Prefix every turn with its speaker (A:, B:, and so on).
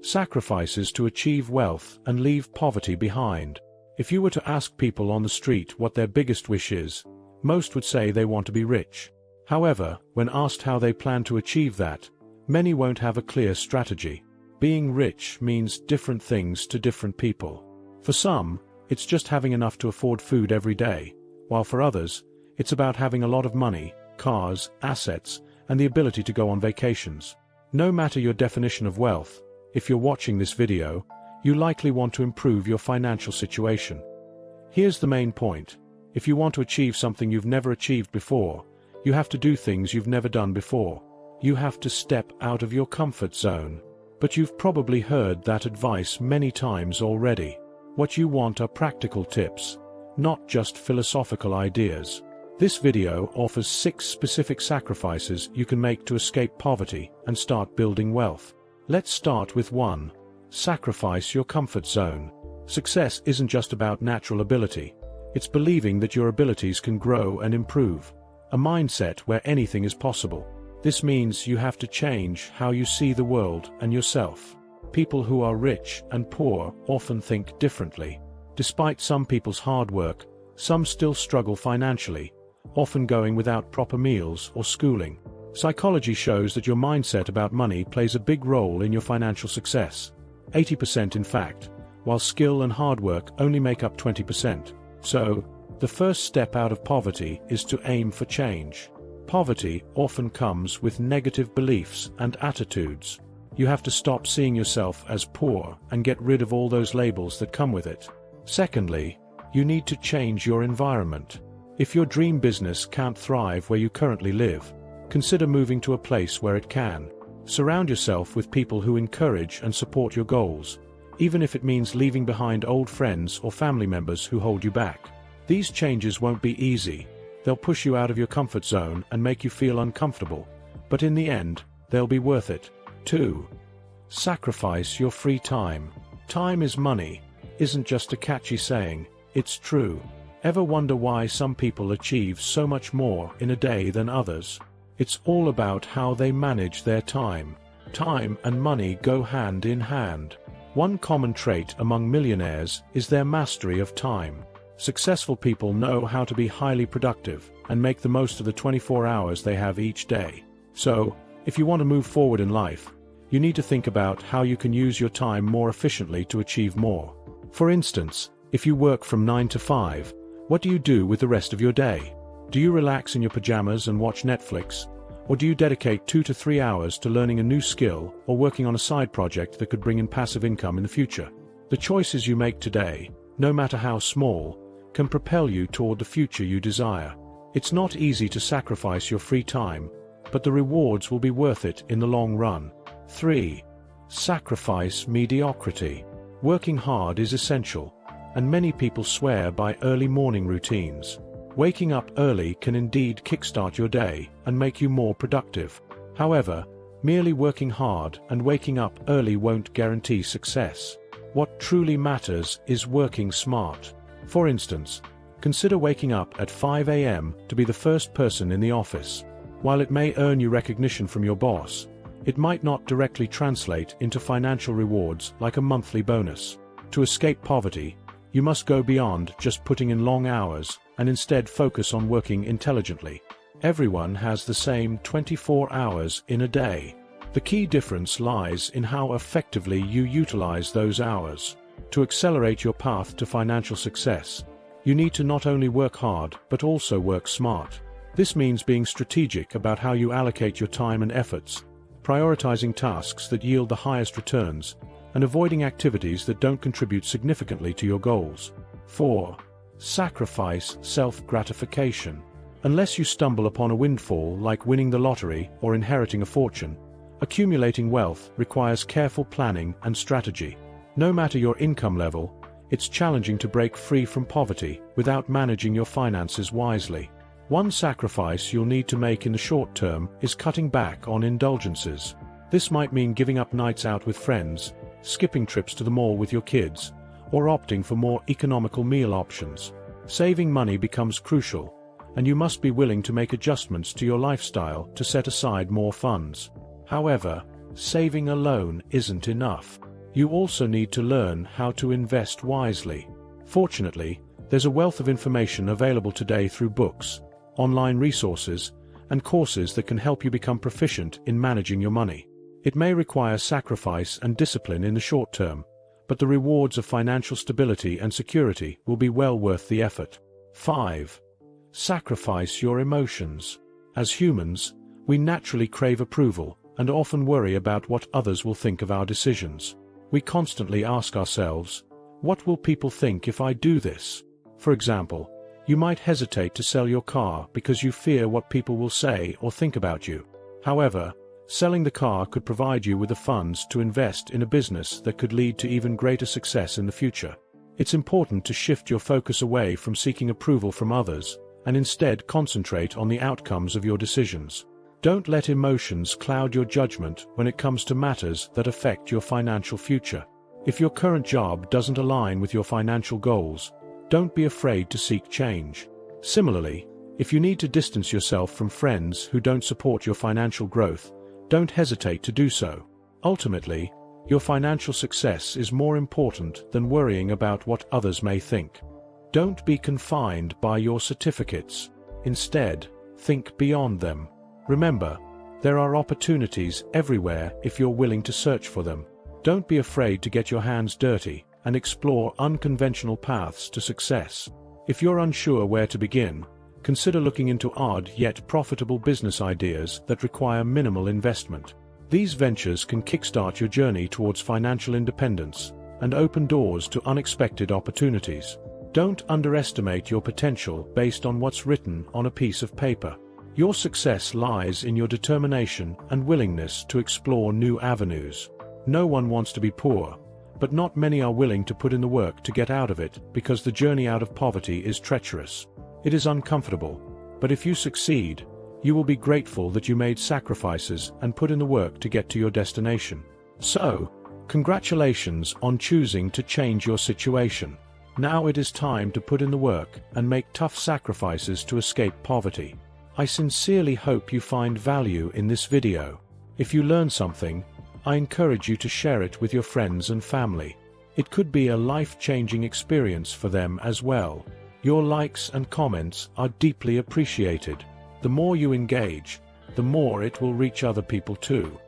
A: Sacrifices to achieve wealth and leave poverty behind. If you were to ask people on the street what their biggest wish is, most would say they want to be rich. However, when asked how they plan to achieve that, many won't have a clear strategy. Being rich means different things to different people. For some, it's just having enough to afford food every day, while for others, it's about having a lot of money, cars, assets, and the ability to go on vacations. No matter your definition of wealth, if you're watching this video, you likely want to improve your financial situation. Here's the main point. If you want to achieve something you've never achieved before, you have to do things you've never done before. You have to step out of your comfort zone. But you've probably heard that advice many times already. What you want are practical tips, not just philosophical ideas. This video offers 6 specific sacrifices you can make to escape poverty and start building wealth. Let's start with 1. Sacrifice your comfort zone. Success isn't just about natural ability. It's believing that your abilities can grow and improve. A mindset where anything is possible. This means you have to change how you see the world and yourself. People who are rich and poor often think differently. Despite some people's hard work, some still struggle financially, often going without proper meals or schooling. Psychology shows that your mindset about money plays a big role in your financial success. 80% in fact, while skill and hard work only make up 20%. So, the first step out of poverty is to aim for change. Poverty often comes with negative beliefs and attitudes. You have to stop seeing yourself as poor and get rid of all those labels that come with it. Secondly, you need to change your environment. If your dream business can't thrive where you currently live, consider moving to a place where it can. Surround yourself with people who encourage and support your goals, even if it means leaving behind old friends or family members who hold you back. These changes won't be easy. They'll push you out of your comfort zone and make you feel uncomfortable, but in the end, they'll be worth it. 2. Sacrifice your free time. Time is money isn't just a catchy saying, it's true. Ever wonder why some people achieve so much more in a day than others? It's all about how they manage their time. Time and money go hand in hand. One common trait among millionaires is their mastery of time. Successful people know how to be highly productive and make the most of the 24 hours they have each day. So, if you want to move forward in life, you need to think about how you can use your time more efficiently to achieve more. For instance, if you work from 9 to 5, what do you do with the rest of your day? Do you relax in your pajamas and watch Netflix? Or do you dedicate 2 to 3 hours to learning a new skill or working on a side project that could bring in passive income in the future? The choices you make today, no matter how small, can propel you toward the future you desire. It's not easy to sacrifice your free time, but the rewards will be worth it in the long run. 3. Sacrifice mediocrity. Working hard is essential, and many people swear by early morning routines. Waking up early can indeed kickstart your day and make you more productive. However, merely working hard and waking up early won't guarantee success. What truly matters is working smart. For instance, consider waking up at 5 a.m. to be the first person in the office. While it may earn you recognition from your boss, it might not directly translate into financial rewards like a monthly bonus. To escape poverty, you must go beyond just putting in long hours and instead focus on working intelligently. Everyone has the same 24 hours in a day. The key difference lies in how effectively you utilize those hours. To accelerate your path to financial success, you need to not only work hard but also work smart. This means being strategic about how you allocate your time and efforts, prioritizing tasks that yield the highest returns, and avoiding activities that don't contribute significantly to your goals. 4. Sacrifice self-gratification. Unless you stumble upon a windfall like winning the lottery or inheriting a fortune, accumulating wealth requires careful planning and strategy. No matter your income level, it's challenging to break free from poverty without managing your finances wisely. One sacrifice you'll need to make in the short term is cutting back on indulgences. This might mean giving up nights out with friends, skipping trips to the mall with your kids, or opting for more economical meal options. Saving money becomes crucial, and you must be willing to make adjustments to your lifestyle to set aside more funds. However, saving alone isn't enough. You also need to learn how to invest wisely. Fortunately, there's a wealth of information available today through books, online resources, and courses that can help you become proficient in managing your money. It may require sacrifice and discipline in the short term, but the rewards of financial stability and security will be well worth the effort. 5. Sacrifice your emotions. As humans, we naturally crave approval and often worry about what others will think of our decisions. We constantly ask ourselves, what will people think if I do this? For example, you might hesitate to sell your car because you fear what people will say or think about you. However, selling the car could provide you with the funds to invest in a business that could lead to even greater success in the future. It's important to shift your focus away from seeking approval from others and instead concentrate on the outcomes of your decisions. Don't let emotions cloud your judgment when it comes to matters that affect your financial future. If your current job doesn't align with your financial goals, don't be afraid to seek change. Similarly, if you need to distance yourself from friends who don't support your financial growth, don't hesitate to do so. Ultimately, your financial success is more important than worrying about what others may think. Don't be confined by your certificates. Instead, think beyond them. Remember, there are opportunities everywhere if you're willing to search for them. Don't be afraid to get your hands dirty and explore unconventional paths to success. If you're unsure where to begin, consider looking into odd yet profitable business ideas that require minimal investment. These ventures can kickstart your journey towards financial independence and open doors to unexpected opportunities. Don't underestimate your potential based on what's written on a piece of paper. Your success lies in your determination and willingness to explore new avenues. No one wants to be poor, but not many are willing to put in the work to get out of it because the journey out of poverty is treacherous. It is uncomfortable, but if you succeed, you will be grateful that you made sacrifices and put in the work to get to your destination. So, congratulations on choosing to change your situation. Now it is time to put in the work and make tough sacrifices to escape poverty. I sincerely hope you find value in this video. If you learn something, I encourage you to share it with your friends and family. It could be a life-changing experience for them as well. Your likes and comments are deeply appreciated. The more you engage, the more it will reach other people too.